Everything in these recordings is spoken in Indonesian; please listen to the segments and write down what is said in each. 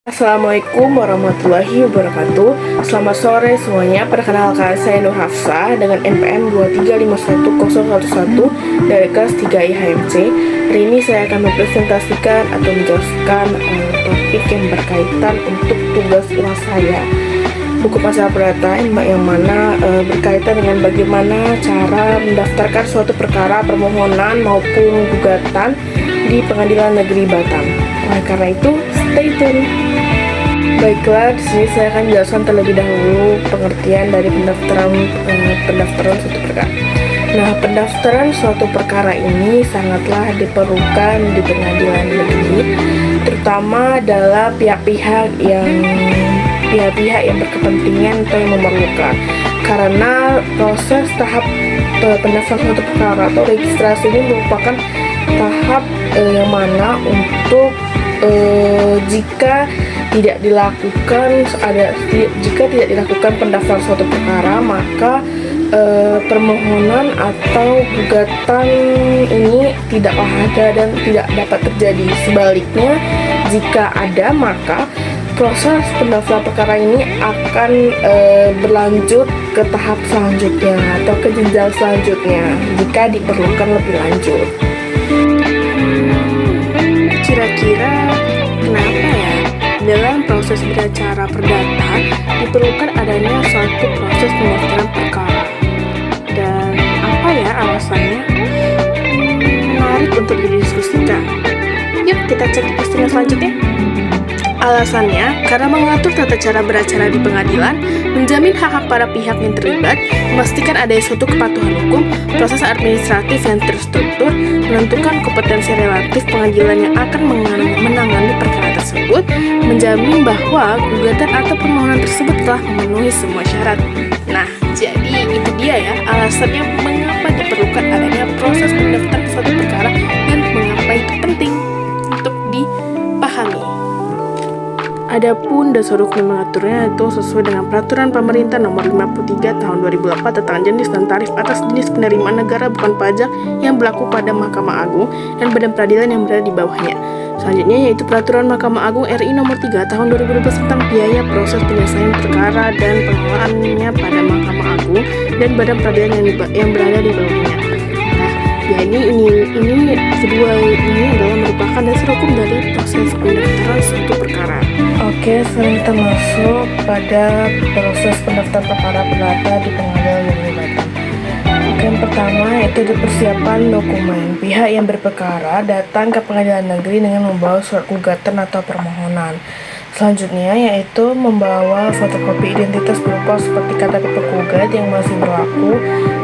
Assalamualaikum warahmatullahi wabarakatuh. Selamat sore semuanya. Perkenalkan saya Nur Hafsah dengan NPM 2351011 dari kelas 3 IHMC. Hari ini saya akan mempresentasikan atau menjelaskan topik yang berkaitan untuk tugas uas saya. Buku masalah perdata yang mana berkaitan dengan bagaimana cara mendaftarkan suatu perkara permohonan maupun gugatan di Pengadilan Negeri Batam. Oleh karena itu, stay tune. Baiklah, di sini saya akan menjelaskan terlebih dahulu pengertian dari pendaftaran suatu perkara. Nah, pendaftaran suatu perkara ini sangatlah diperlukan di pengadilan negeri, terutama adalah pihak-pihak yang berkepentingan atau yang memerlukan. Karena proses tahap pendaftaran suatu perkara atau registrasi ini merupakan tahap yang mana untuk jika tidak dilakukan pendaftaran suatu perkara, maka permohonan atau gugatan ini tidaklah ada dan tidak dapat terjadi. Sebaliknya, jika ada, maka proses pendaftaran perkara ini akan berlanjut ke tahap selanjutnya atau ke jenjang selanjutnya jika diperlukan lebih lanjut. Kira-kira kenapa ya dalam proses beracara perdata diperlukan adanya suatu proses pendaftaran perkara? Dan apa ya alasannya? Menarik untuk didiskusikan. Yuk kita cek di postingan selanjutnya. Alasannya, karena mengatur tata cara beracara di pengadilan, menjamin hak-hak para pihak yang terlibat, memastikan adanya suatu kepatuhan hukum, proses administratif yang terstruktur, menentukan kompetensi relatif pengadilan yang akan menangani perkara tersebut, menjamin bahwa gugatan atau permohonan tersebut telah memenuhi semua syarat. Nah, jadi itu dia ya alasannya mengapa diperlukan adanya proses pendaftaran suatu perkara dan mengapa itu penting untuk dipahami. Adapun dasar hukum yang mengaturnya itu sesuai dengan Peraturan Pemerintah Nomor 53 Tahun 2008 tentang jenis dan tarif atas jenis penerimaan negara bukan pajak yang berlaku pada Mahkamah Agung dan badan peradilan yang berada di bawahnya. Selanjutnya yaitu Peraturan Mahkamah Agung RI Nomor 3 Tahun 2012 tentang biaya proses penyelesaian perkara dan pengelolaannya pada Mahkamah Agung dan badan peradilan yang berada di bawahnya. Ya ini kedua ini adalah merupakan dasar hukum dari proses pendaftaran suatu perkara. Oke, sekarang kita masuk pada proses pendaftaran perkara perdata di Pengadilan Negeri Batam. Oke, yang pertama yaitu persiapan dokumen. Pihak yang berperkara datang ke Pengadilan Negeri dengan membawa surat gugatan atau permohonan. Selanjutnya yaitu membawa fotokopi identitas berupa seperti KTP penggugat yang masih berlaku.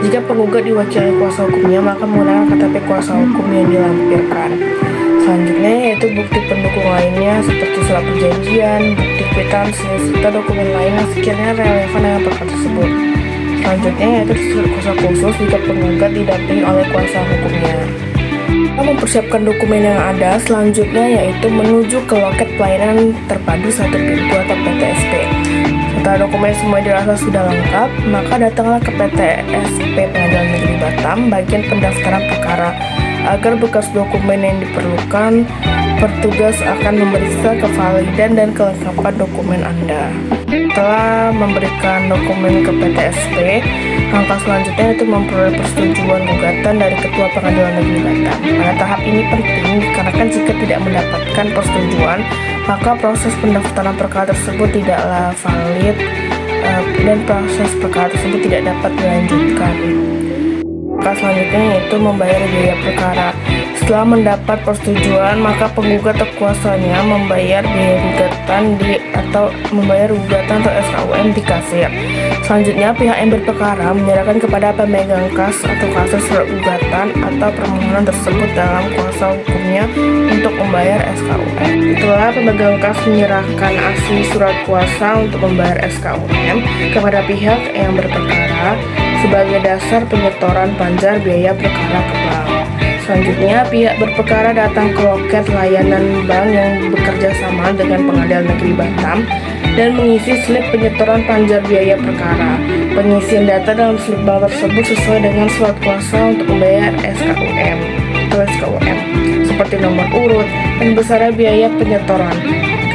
Jika penggugat diwakili kuasa hukumnya, maka menggunakan KTP kuasa hukum yang dilampirkan. Selanjutnya yaitu bukti pendukung lainnya seperti surat perjanjian, bukti kwitansi, serta dokumen lain yang sekiranya relevan dengan perkara tersebut. Selanjutnya yaitu surat kuasa khusus jika penggugat didampingi oleh kuasa hukumnya. Kita mempersiapkan dokumen yang ada, selanjutnya yaitu menuju ke loket pelayanan terpadu satu pintu atau PTSP. Setelah dokumen semua dirasa sudah lengkap, maka datanglah ke PTSP Pengadilan Negeri Batam bagian pendaftaran perkara. Agar bekas dokumen yang diperlukan, petugas akan memeriksa kevalidan dan kelengkapan dokumen Anda. Setelah memberikan dokumen ke PTSP, langkah selanjutnya itu memperoleh persetujuan gugatan dari Ketua Pengadilan Negeri Batam. Pada tahap ini penting dikarenakan jika tidak mendapatkan persetujuan, maka proses pendaftaran perkara tersebut tidaklah valid dan proses perkara tersebut tidak dapat dilanjutkan. Selanjutnya yaitu membayar biaya perkara. Setelah mendapat persetujuan, maka penggugat atau kuasanya membayar biaya gugatan atau SKUM di kasir. Selanjutnya, pihak yang berperkara menyerahkan kepada pemegang kas atau kasir surat gugatan atau permohonan tersebut dalam kuasa hukumnya untuk membayar SKUM. Setelah pemegang kas menyerahkan asli surat kuasa untuk membayar SKUM kepada pihak yang berperkara sebagai dasar penyetoran panjar biaya perkara ke bank. Selanjutnya, pihak berperkara datang ke loket layanan bank yang bekerja sama dengan Pengadilan Negeri Batam dan mengisi slip penyetoran panjar biaya perkara. Pengisian data dalam slip bank tersebut sesuai dengan surat kuasa untuk membayar SKUM seperti nomor urut dan besarnya biaya penyetoran.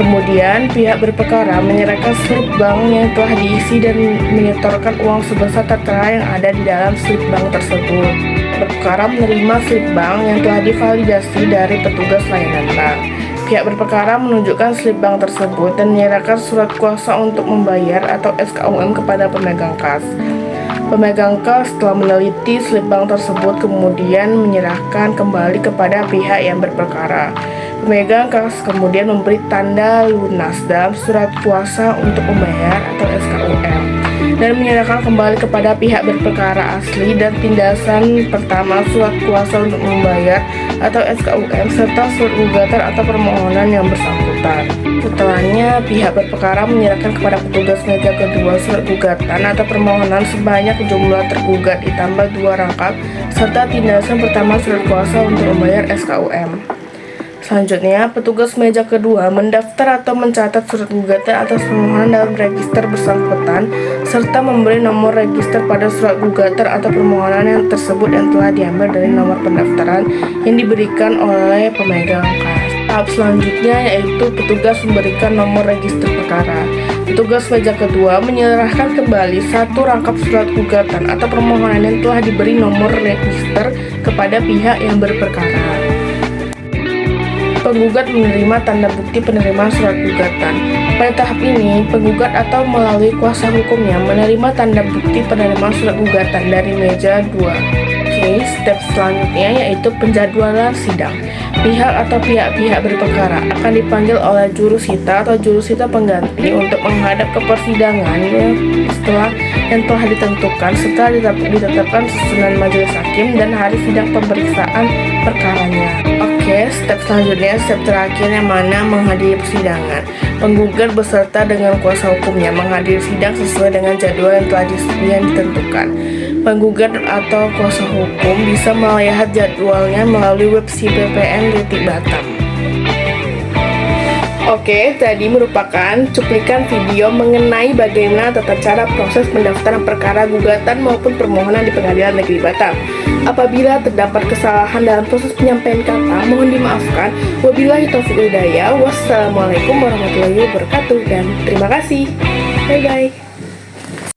Kemudian, pihak berperkara menyerahkan slip bank yang telah diisi dan menyetorkan uang sebesar tertera yang ada di dalam slip bank tersebut. Berperkara menerima slip bank yang telah divalidasi dari petugas layanan bank. Pihak berperkara menunjukkan slip bank tersebut dan menyerahkan surat kuasa untuk membayar atau SKUM kepada pemegang kas. Pemegang kas setelah meneliti slip bank tersebut kemudian menyerahkan kembali kepada pihak yang berperkara. Pemegang kas kemudian memberi tanda lunas dalam surat kuasa untuk membayar atau SKUM dan menyerahkan kembali kepada pihak berperkara asli dan tindasan pertama surat kuasa untuk membayar atau SKUM serta surat gugatan atau permohonan yang bersangkutan. Setelahnya, pihak berperkara menyerahkan kepada petugas meja kedua surat gugatan atau permohonan sebanyak jumlah tergugat ditambah 2 rangkap serta tindasan pertama surat kuasa untuk membayar SKUM. Selanjutnya, petugas meja kedua mendaftar atau mencatat surat gugatan atas permohonan dalam register bersangkutan serta memberi nomor register pada surat gugatan atau permohonan yang tersebut yang telah diambil dari nomor pendaftaran yang diberikan oleh pemegang kas. Tahap selanjutnya yaitu petugas memberikan nomor register perkara. Petugas meja kedua menyerahkan kembali 1 rangkap surat gugatan atau permohonan yang telah diberi nomor register kepada pihak yang berperkara. Penggugat menerima tanda bukti penerimaan surat gugatan. Pada tahap ini, penggugat atau melalui kuasa hukumnya menerima tanda bukti penerimaan surat gugatan dari meja 2. Oke, step selanjutnya yaitu penjadwalan sidang. Pihak atau pihak-pihak berperkara akan dipanggil oleh jurusita atau jurusita pengganti untuk menghadap ke persidangan setelah yang telah ditentukan setelah ditetapkan susunan majelis hakim dan hari sidang pemeriksaan perkaranya. Oke, step selanjutnya, step terakhir yang mana menghadiri persidangan. Penggugat beserta dengan kuasa hukumnya menghadiri sidang sesuai dengan jadwal yang telah ditentukan. Penggugat atau kuasa hukum bisa melihat jadwalnya melalui website BPN-Batam. Oke, tadi merupakan cuplikan video mengenai bagaimana tata cara proses pendaftaran perkara gugatan maupun permohonan di Pengadilan Negeri Batam. Apabila terdapat kesalahan dalam proses penyampaian kata, mohon dimaafkan. Wabillahi taufiq wal hidayah. Wassalamualaikum warahmatullahi wabarakatuh dan terima kasih. Bye-bye.